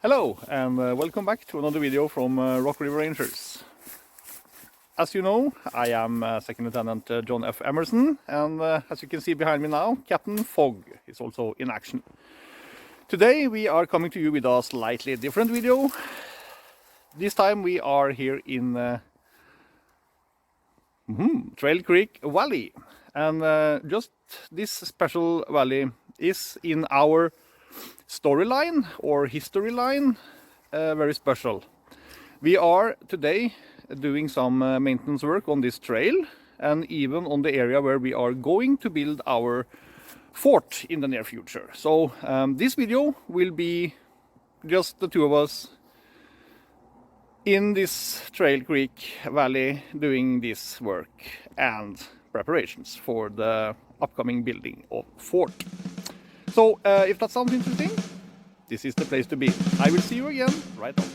Hello and welcome back to another video from Rock River Rangers. As you know, I am Second Lieutenant John F. Emerson, and as you can see behind me now, Captain Fogg is also in action. Today we are coming to you with a slightly different video. This time we are here in Trail Creek Valley, and just this special valley is in our storyline or history line very special. We are today doing some maintenance work on this trail and even on the area where we are going to build our fort in the near future. So this video will be just the two of us in this Trail Creek Valley doing this work and preparations for the upcoming building of fort. So if that sounds interesting, this is the place to be. I will see you again right on.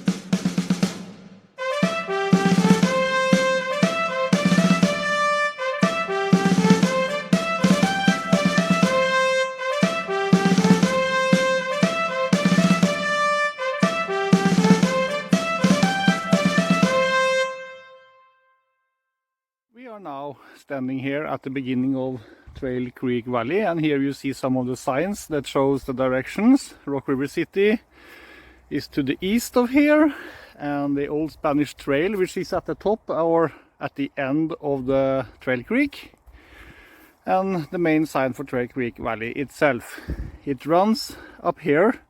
We are now standing here at the beginning of Trail Creek Valley, and here you see some of the signs that shows the directions. Rock River City is to the east of here, and the old Spanish trail, which is at the top or at the end of the Trail Creek, and the main sign for Trail Creek Valley itself. It runs up here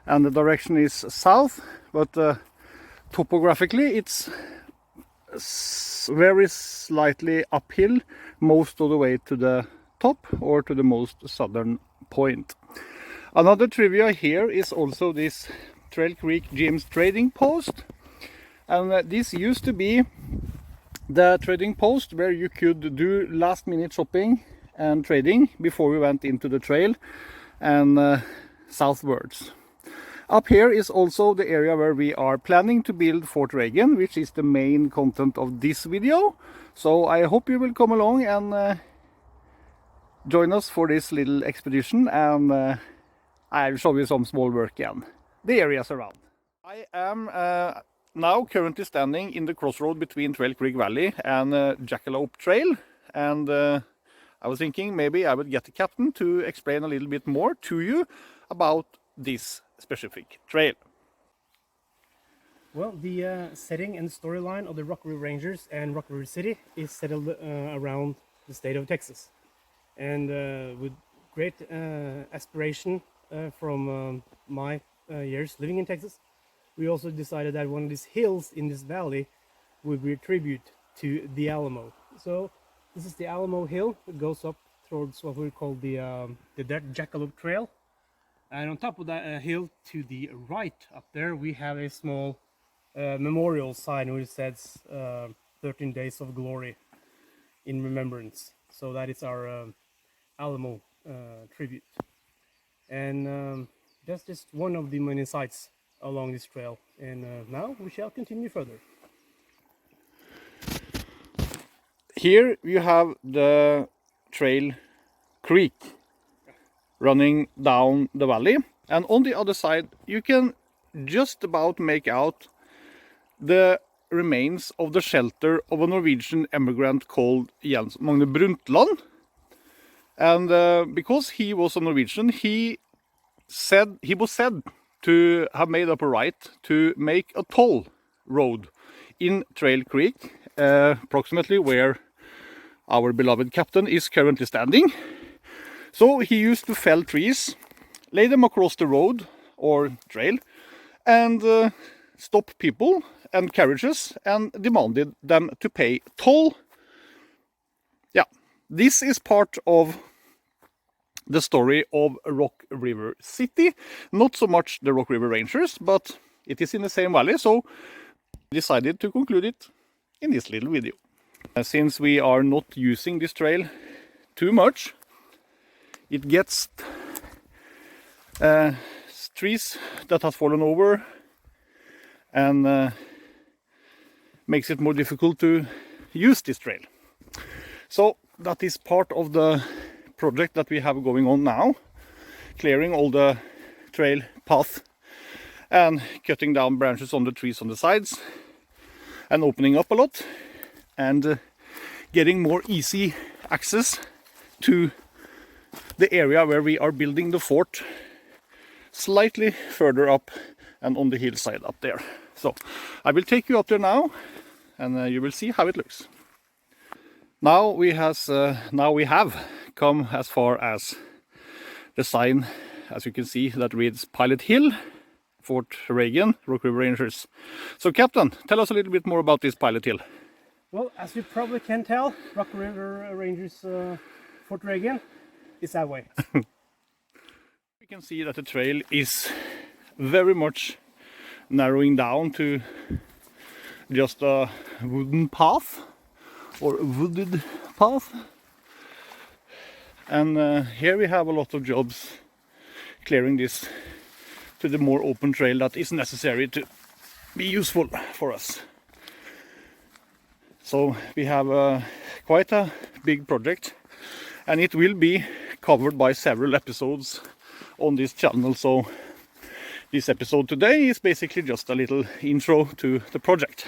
and the direction is south, but topographically it's very slightly uphill most of the way to the top or to the most southern point. Another trivia here is also this Trail Creek Jim's trading post, and this used to be the trading post where you could do last minute shopping and trading before we went into the trail and southwards. Up here is also the area where we are planning to build Fort Reagan, which is the main content of this video. So I hope you will come along and join us for this little expedition, and I'll show you some small work and the areas around. I am now currently standing in the crossroad between Trail Creek Valley and Jackalope Trail, and I was thinking maybe I would get the captain to explain a little bit more to you about this specific trail. Well, the setting and storyline of the Rock River Rangers and Rock River City is settled around the state of Texas. And with great aspiration from my years living in Texas, we also decided that one of these hills in this valley would be a tribute to the Alamo. So this is the Alamo Hill. It goes up towards what we call the Jackalope Trail. And on top of that hill to the right up there, we have a small memorial sign which says 13 Days of Glory in remembrance. So that is our Alamo tribute. And that's just one of the many sites along this trail. And now we shall continue further. Here you have the Trail Creek running down the valley, and on the other side you can just about make out the remains of the shelter of a Norwegian immigrant called Jens Magne Brundtland. And because he was a Norwegian, he was said to have made up a right to make a toll road in Trail Creek, approximately where our beloved captain is currently standing. So he used to fell trees, lay them across the road or trail, and stop people and carriages and demanded them to pay toll. Yeah, this is part of the story of Rock River City. Not so much the Rock River Rangers, but it is in the same valley, so we decided to conclude it in this little video. Since we are not using this trail too much, it gets trees that has fallen over and makes it more difficult to use this trail. So that is part of the project that we have going on now, clearing all the trail path and cutting down branches on the trees on the sides and opening up a lot and getting more easy access to the area where we are building the fort, slightly further up and on the hillside up there. So I will take you up there now, and you will see how it looks. Now we have come as far as the sign, as you can see, that reads Pilot Hill, Fort Reagan, Rock River Rangers. So Captain, tell us a little bit more about this Pilot Hill. Well, as you probably can tell, Rock River Rangers Fort Reagan is that way. We can see that the trail is very much narrowing down to just a wooden path or a wooded path. And here we have a lot of jobs clearing this to the more open trail that is necessary to be useful for us. So we have quite a big project, and it will be covered by several episodes on this channel. So this episode today is basically just a little intro to the project.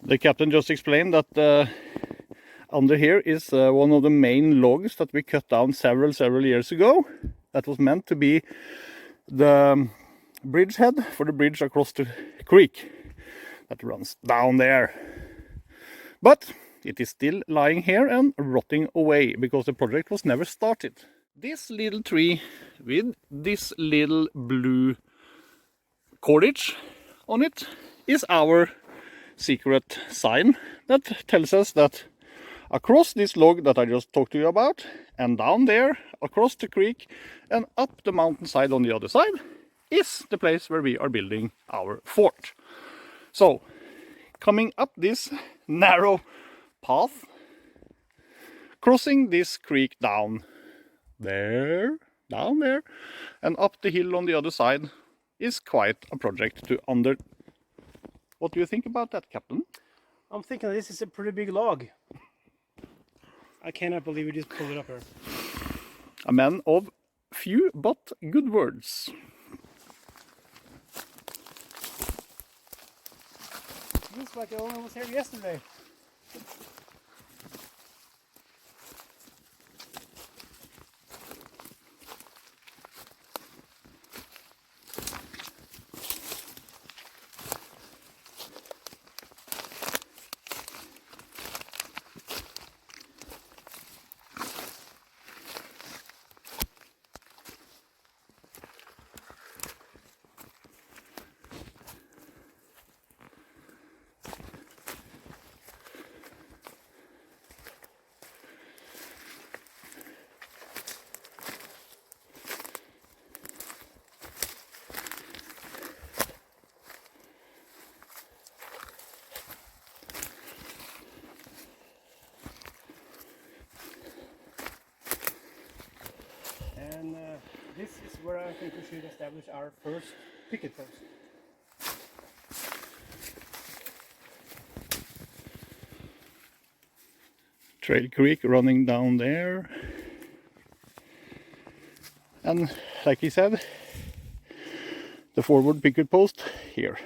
The captain just explained that under here is one of the main logs that we cut down several years ago. That was meant to be the bridgehead for the bridge across the creek that runs down there. But it is still lying here and rotting away because the project was never started. This little tree with this little blue cordage on it is our secret sign that tells us that across this log that I just talked to you about, and down there across the creek and up the mountainside on the other side, is the place where we are building our fort. So coming up this narrow path, crossing this creek down there, and up the hill on the other side is quite a project to under. What do you think about that, Captain? I'm thinking this is a pretty big log. I cannot believe we just pulled it up here. A man of few but good words. Looks like the owner was here yesterday. And this is where I think we should establish our first picket post. Trail Creek running down there. And like he said, the forward picket post here.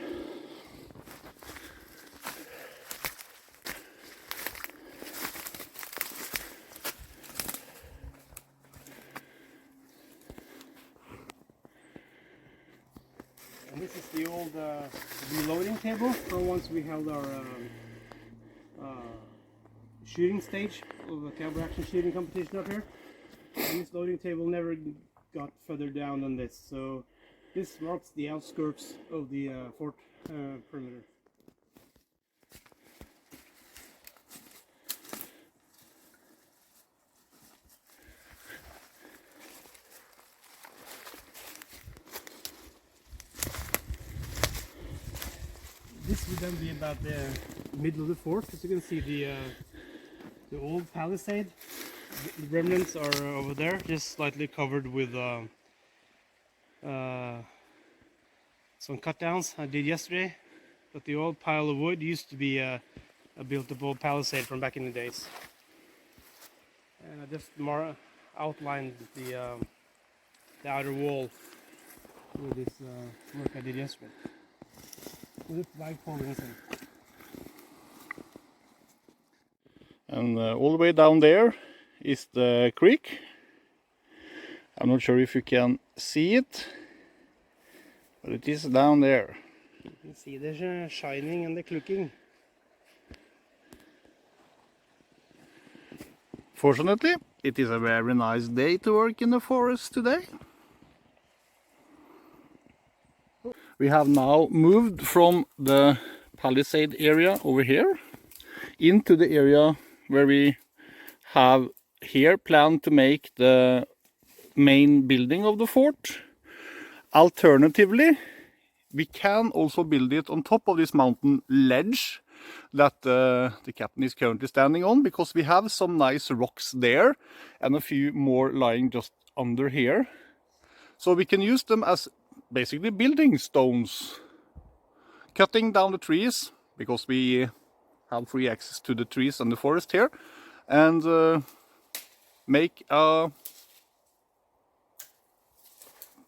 And this is the old reloading table from once we held our shooting stage of a cavalry action shooting competition up here. And this loading table never got further down than this, so this marks the outskirts of the fort perimeter. This would then be about the middle of the fort. As you can see, the old palisade, the remnants are over there, just slightly covered with some cut downs I did yesterday. But the old pile of wood used to be a built-up palisade from back in the days. And I just outlined the outer wall with this work I did yesterday. With the flagpole inside. And all the way down there is the creek. I'm not sure if you can see it, but it is down there. You can see the shining and the clucking. Fortunately, it is a very nice day to work in the forest today. We have now moved from the palisade area over here into the area where we have here planned to make the main building of the fort. Alternatively, we can also build it on top of this mountain ledge that the captain is currently standing on, because we have some nice rocks there and a few more lying just under here. So we can use them as basically building stones. Cutting down the trees, because we have free access to the trees and the forest here, and make a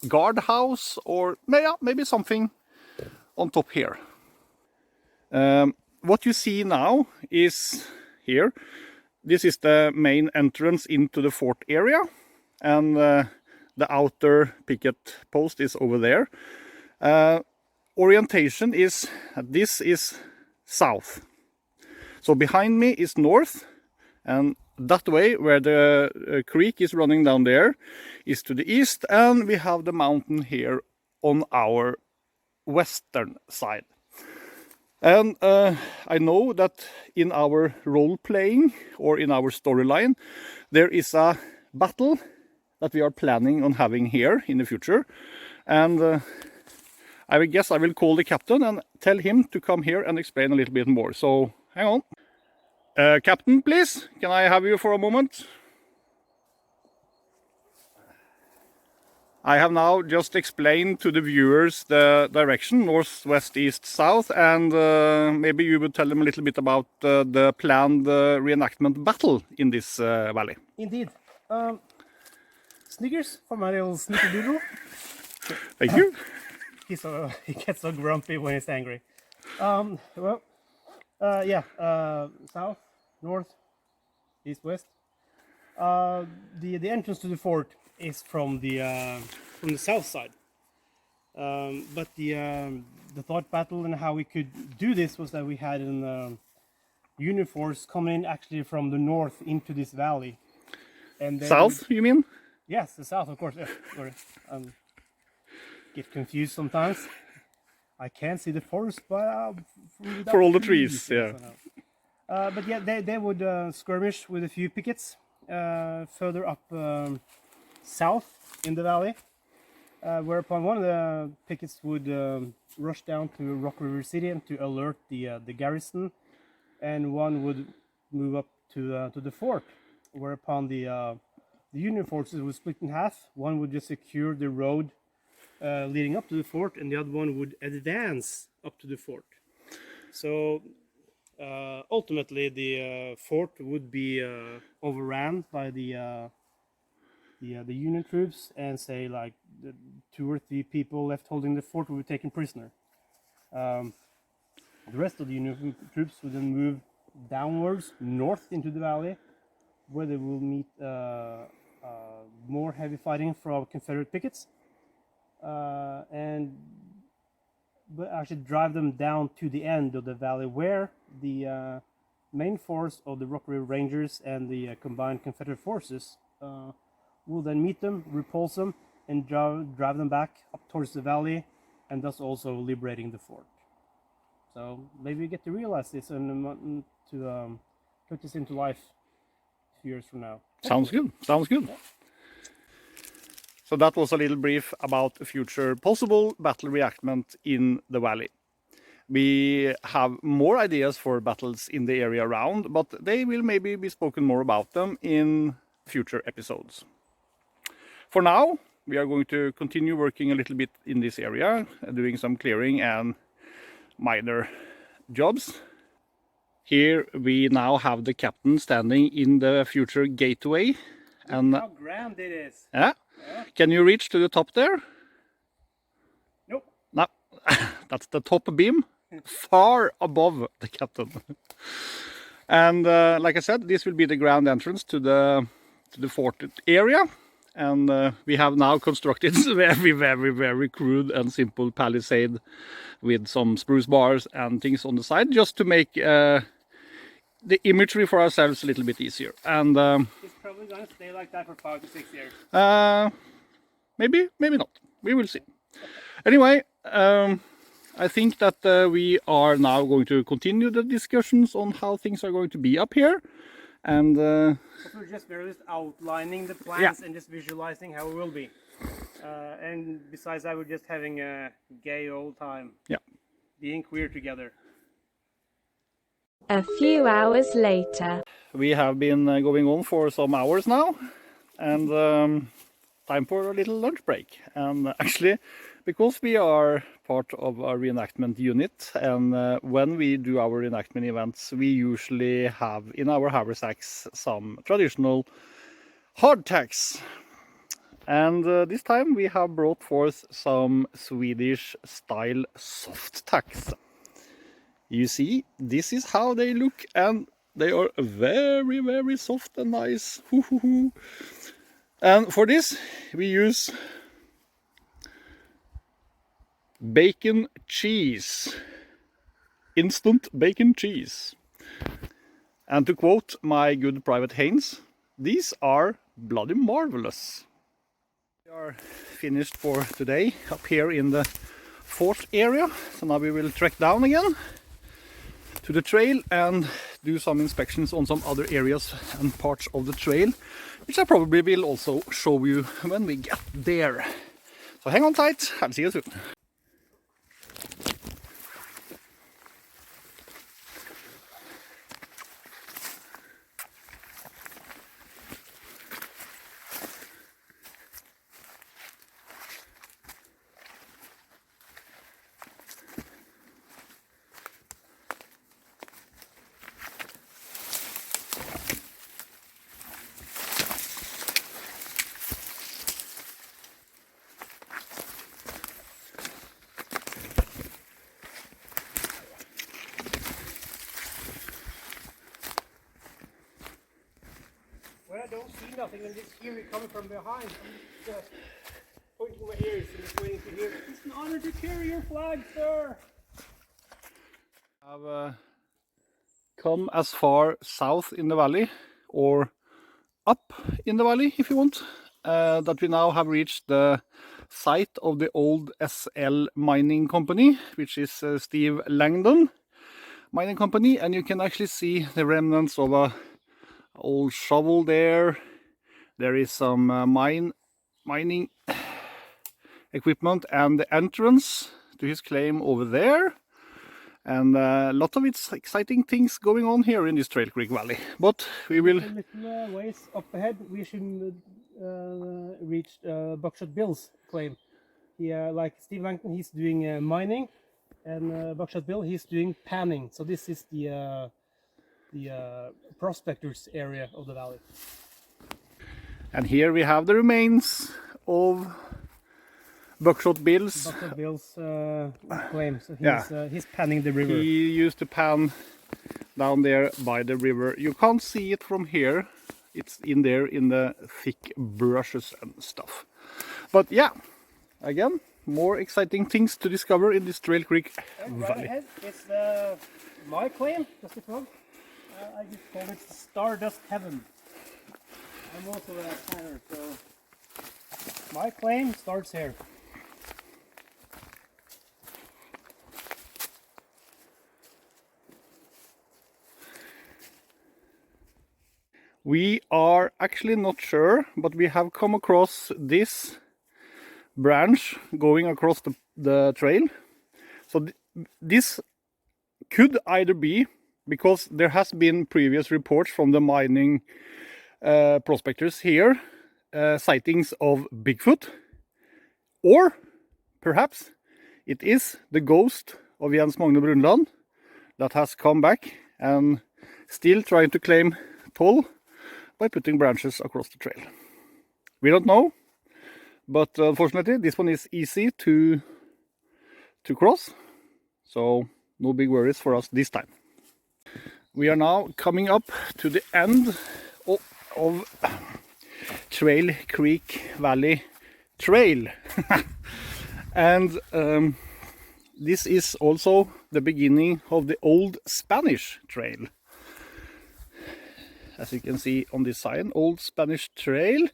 guard house, or maybe something on top here. What you see now is here. This is the main entrance into the fort area, and the outer picket post is over there. Orientation is this is south. So behind me is north, and that way where the creek is running down there is to the east, and we have the mountain here on our western side. And I know that in our role-playing or in our storyline there is a battle that we are planning on having here in the future, and I guess I will call the captain and tell him to come here and explain a little bit more. So hang on. Captain, please, can I have you for a moment? I have now just explained to the viewers the direction, north, west, east, south, and maybe you would tell them a little bit about the planned reenactment battle in this valley. Indeed. Snickers for my little snickerdoodle. Thank you. He gets so grumpy when he's angry. South, north, east, west. The entrance to the fort is from the south side. But the thought battle and how we could do this was that we had an Union force coming in actually from the north into this valley. And then, South, you mean? Yes, the south, of course. Yeah, sorry. Get confused sometimes. I can't see the forest, but for all the trees, yeah. But yeah, they would skirmish with a few pickets further up south in the valley, whereupon one of the pickets would rush down to Rock River City and to alert the garrison, and one would move up to the fort, whereupon the Union forces would split in half. One would just secure the road leading up to the fort, and the other one would advance up to the fort. So ultimately, the fort would be overran by the Union troops, and say like the 2 or 3 people left holding the fort would be taken prisoner. The rest of the Union troops would then move downwards north into the valley, where they will meet more heavy fighting from Confederate pickets, but actually drive them down to the end of the valley, where the main force of the Rock River Rangers and the combined Confederate forces will then meet them, repulse them, and drive them back up towards the valley, and thus also liberating the fort. So maybe we get to realize this and to put this into life a few years from now. Sounds good. Sounds good. Yeah. So that was a little brief about a future possible battle reenactment in the valley. We have more ideas for battles in the area around, but they will maybe be spoken more about them in future episodes. For now, we are going to continue working a little bit in this area, doing some clearing and minor jobs. Here we now have the captain standing in the future gateway. And how grand it is. yeah. Can you reach to the top there? Nope. No, that's the top beam, far above the captain. And like I said, this will be the grand entrance to the fort area. And we have now constructed very crude and simple palisade with some spruce bars and things on the side, just to make the imagery for ourselves a little bit easier. And it's probably going to stay like that for 5 to 6 years. Maybe not. We will see. Anyway, I think that we are now going to continue the discussions on how things are going to be up here. And we're just outlining the plans and just visualizing how it will be. And besides that, we're just having a gay old time. Yeah. Being queer together. A few hours later. We have been going on for some hours now, and time for a little lunch break. And actually, because we are part of a reenactment unit, and when we do our reenactment events, we usually have in our haversacks some traditional hardtacks. And this time we have brought forth some Swedish style soft tacks. You see, this is how they look, and they are very soft and nice. And for this we use bacon cheese, instant bacon cheese. And to quote my good private Haynes, these are bloody marvelous. We are finished for today up here in the fort area, so now we will trek down again to the trail and do some inspections on some other areas and parts of the trail, which I probably will also show you when we get there. So hang on tight, I'll see you soon. When I don't see nothing and just hear it coming from behind, I'm just pointing my ears and just waiting to hear. It's an honor to carry your flag, sir. I've come as far south in the valley, or up in the valley if you want, that we now have reached the site of the old SL mining company, which is Steve Langdon mining company, and you can actually see the remnants of a old shovel there. There is some mining equipment and the entrance to his claim over there, and a lot of exciting things going on here in this Trail Creek Valley. But we will... A little ways up ahead, we should reach Buckshot Bill's claim. Like Steve Langton, he's doing mining, and Buckshot Bill, he's doing panning. So this is the prospectors area of the valley. And here we have the remains of Buckshot Bill's claim. So he's panning the river. He used to pan down there by the river. You can't see it from here. It's in there in the thick brushes and stuff. But yeah, again, more exciting things to discover in this Trail Creek Valley. Right ahead is my claim, just a plug. I just call it Stardust Heaven. I'm also a planner, so my claim starts here. We are actually not sure, but we have come across this branch going across the trail. So this could either be, because there has been previous reports from the mining prospectors here, sightings of Bigfoot, or perhaps it is the ghost of Jens Magne Brundtland that has come back and still trying to claim toll by putting branches across the trail. We don't know, but unfortunately this one is easy to cross, so no big worries for us this time. We are now coming up to the end of Trail Creek Valley Trail. And this is also the beginning of the Old Spanish Trail. As you can see on this sign, Old Spanish Trail,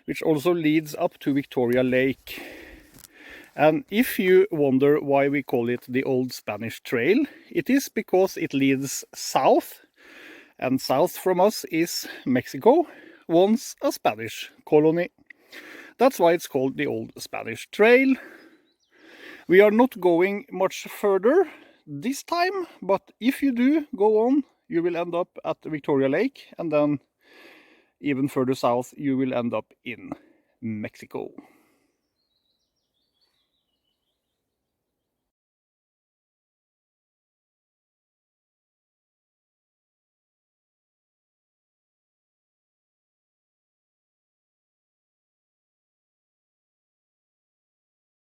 which also leads up to Victoria Lake. And if you wonder why we call it the Old Spanish Trail, it is because it leads south, and south from us is Mexico, once a Spanish colony. That's why it's called the Old Spanish Trail. We are not going much further this time, but if you do go on, you will end up at Victoria Lake, and then even further south you will end up in Mexico.